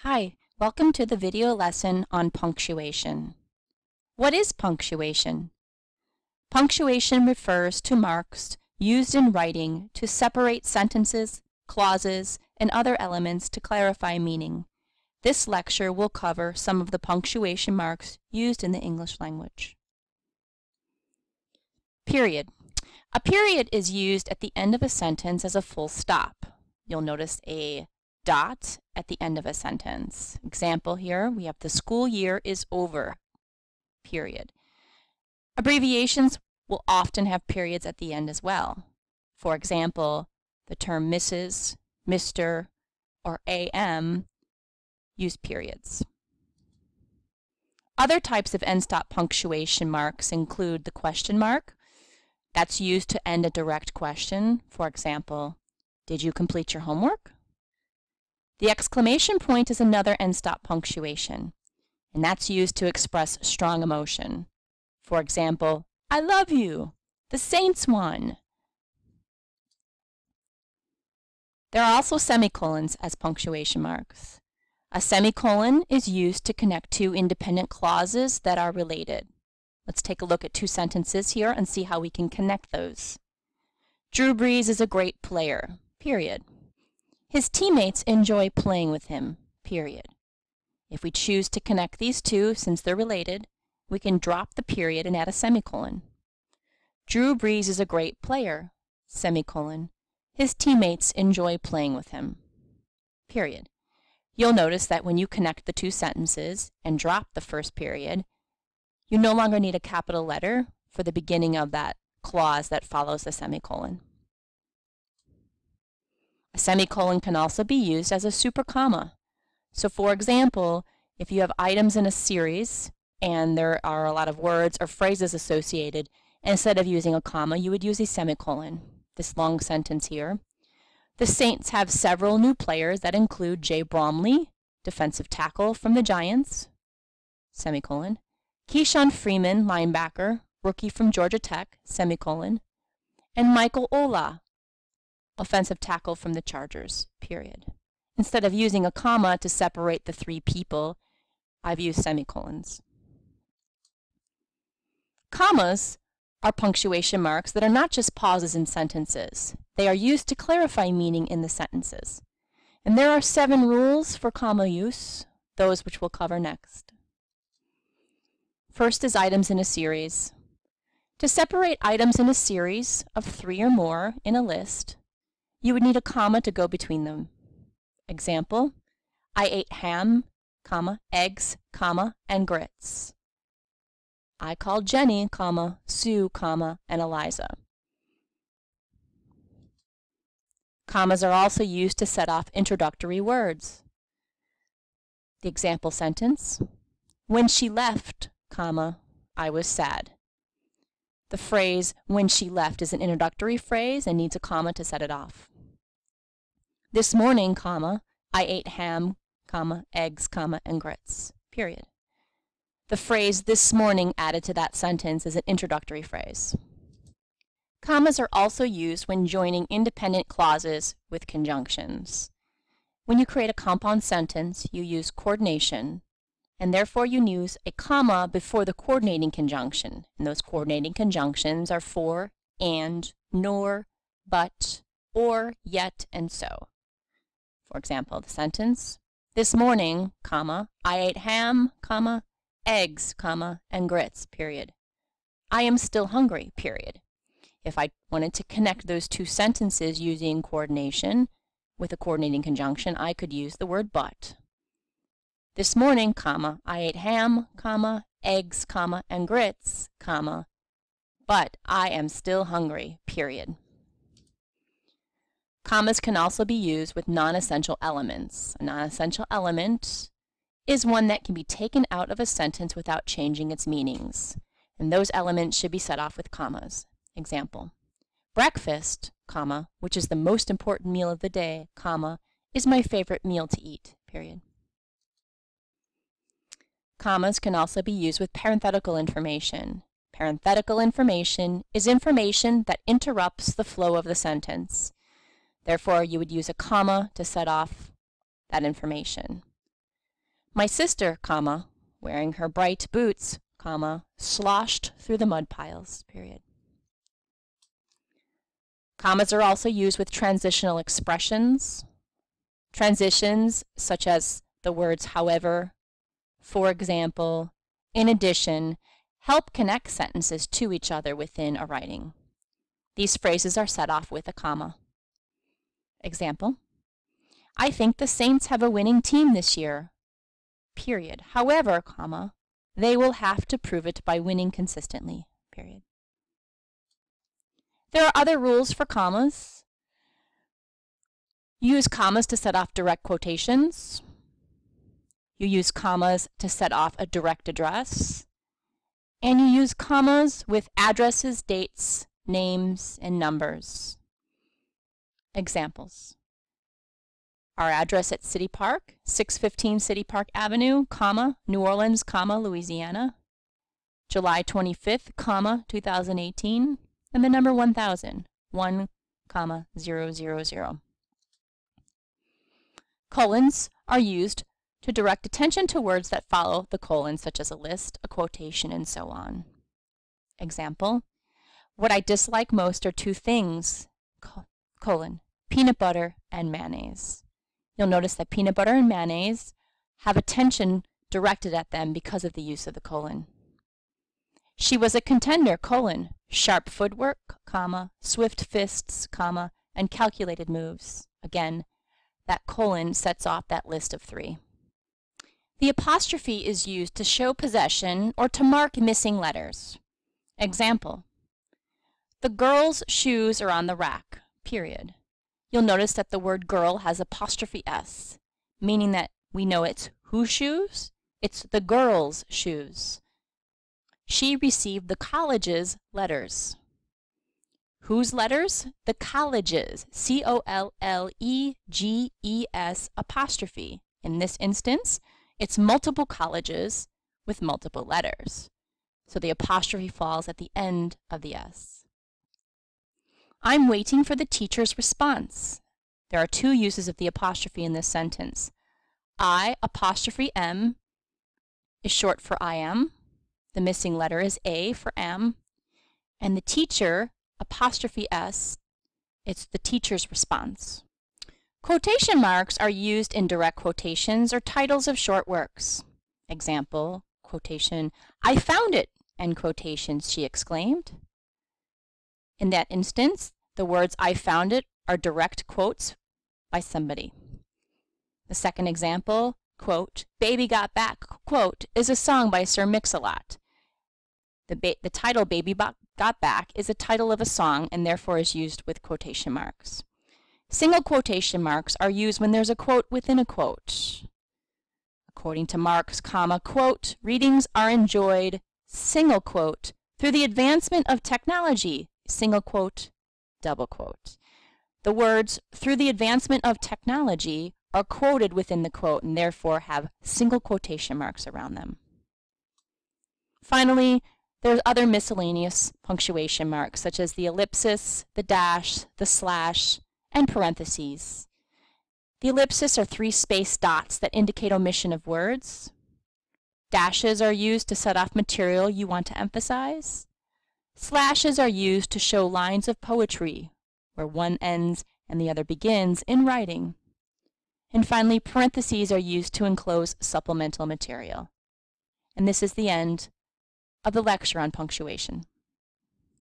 Hi, welcome to the video lesson on punctuation. What is punctuation? Punctuation refers to marks used in writing to separate sentences, clauses, and other elements to clarify meaning. This lecture will cover some of the punctuation marks used in the English language. Period. A period is used at the end of a sentence as a full stop. You'll notice a dot at the end of a sentence. Example here, we have the school year is over, period. Abbreviations will often have periods at the end as well. For example, the term Mrs., Mr., or AM use periods. Other types of end-stop punctuation marks include the question mark. That's used to end a direct question. For example, did you complete your homework? The exclamation point is another end-stop punctuation, and that's used to express strong emotion. For example, I love you! The Saints won! There are also semicolons as punctuation marks. A semicolon is used to connect two independent clauses that are related. Let's take a look at two sentences here and see how we can connect those. Drew Brees is a great player, period. His teammates enjoy playing with him, period. If we choose to connect these two, since they're related, we can drop the period and add a semicolon. Drew Brees is a great player, semicolon. His teammates enjoy playing with him, period. You'll notice that when you connect the two sentences and drop the first period, you no longer need a capital letter for the beginning of that clause that follows the semicolon. A semicolon can also be used as a super comma. So for example, if you have items in a series and there are a lot of words or phrases associated, instead of using a comma, you would use a semicolon. This long sentence here. The Saints have several new players that include Jay Bromley, defensive tackle from the Giants, semicolon. Keyshawn Freeman, linebacker, rookie from Georgia Tech, semicolon. And Michael Ola, offensive tackle from the Chargers, period. Instead of using a comma to separate the three people, I've used semicolons. Commas are punctuation marks that are not just pauses in sentences. They are used to clarify meaning in the sentences. And there are 7 rules for comma use, those which we'll cover next. First is items in a series. To separate items in a series of 3 or more in a list, you would need a comma to go between them. Example, I ate ham, comma, eggs, comma, and grits. I called Jenny, comma, Sue, comma, and Eliza. Commas are also used to set off introductory words. The example sentence, when she left, comma, I was sad. The phrase, when she left, is an introductory phrase and needs a comma to set it off. This morning, comma, I ate ham, comma, eggs, comma, and grits, period. The phrase, this morning, added to that sentence is an introductory phrase. Commas are also used when joining independent clauses with conjunctions. When you create a compound sentence, you use coordination, and therefore you use a comma before the coordinating conjunction. And those coordinating conjunctions are for, and, nor, but, or, yet, and so. For example, the sentence, this morning, comma, I ate ham, comma, eggs, comma, and grits, period. I am still hungry, period. If I wanted to connect those two sentences using coordination with a coordinating conjunction, I could use the word but. This morning, comma, I ate ham, comma, eggs, comma, and grits, comma, but I am still hungry, period. Commas can also be used with non-essential elements. A non-essential element is one that can be taken out of a sentence without changing its meanings, and those elements should be set off with commas. Example, breakfast, comma, which is the most important meal of the day, comma, is my favorite meal to eat, period. Commas can also be used with parenthetical information. Parenthetical information is information that interrupts the flow of the sentence. Therefore, you would use a comma to set off that information. My sister, comma, wearing her bright boots, comma, sloshed through the mud piles, period. Commas are also used with transitional expressions. Transitions such as the words however, for example, in addition, help connect sentences to each other within a writing. These phrases are set off with a comma. Example, I think the Saints have a winning team this year, period. However, comma, they will have to prove it by winning consistently, period. There are other rules for commas. You use commas to set off direct quotations. You use commas to set off a direct address. And you use commas with addresses, dates, names, and numbers. Examples. Our address at City Park, 615 City Park Avenue, comma, New Orleans, comma, Louisiana, July 25th, comma, 2018, and the number 1000, 1, comma, 000. Colons are used to direct attention to words that follow the colon, such as a list, a quotation, and so on. Example, what I dislike most are two things, colon, peanut butter and mayonnaise. You'll notice that peanut butter and mayonnaise have attention directed at them because of the use of the colon. She was a contender, colon, sharp footwork, comma, swift fists, comma, and calculated moves. Again, that colon sets off that list of three. The apostrophe is used to show possession or to mark missing letters. Example, the girl's shoes are on the rack, period. You'll notice that the word girl has apostrophe S, meaning that we know it's whose shoes? It's the girl's shoes. She received the college's letters. Whose letters? The college's, C-O-L-L-E-G-E-S apostrophe. In this instance, it's multiple colleges with multiple letters. So the apostrophe falls at the end of the S. I'm waiting for the teacher's response. There are two uses of the apostrophe in this sentence. I apostrophe M is short for I am. The missing letter is A for am. And the teacher, apostrophe S, it's the teacher's response. Quotation marks are used in direct quotations or titles of short works. Example, quotation, I found it, end quotations, she exclaimed. In that instance, the words I found it are direct quotes by somebody. The second example, quote, Baby Got Back, quote, is a song by Sir Mix-a-Lot. The title Baby Got Back is a title of a song and therefore is used with quotation marks. Single quotation marks are used when there's a quote within a quote. According to Marks, comma, quote, readings are enjoyed, single quote, through the advancement of technology, single quote, double quote. The words through the advancement of technology are quoted within the quote and therefore have single quotation marks around them. Finally, there's other miscellaneous punctuation marks such as the ellipsis, the dash, the slash, and parentheses. The ellipsis are three spaced dots that indicate omission of words. Dashes are used to set off material you want to emphasize. Slashes are used to show lines of poetry, where one ends and the other begins in writing. And finally, parentheses are used to enclose supplemental material. And this is the end of the lecture on punctuation.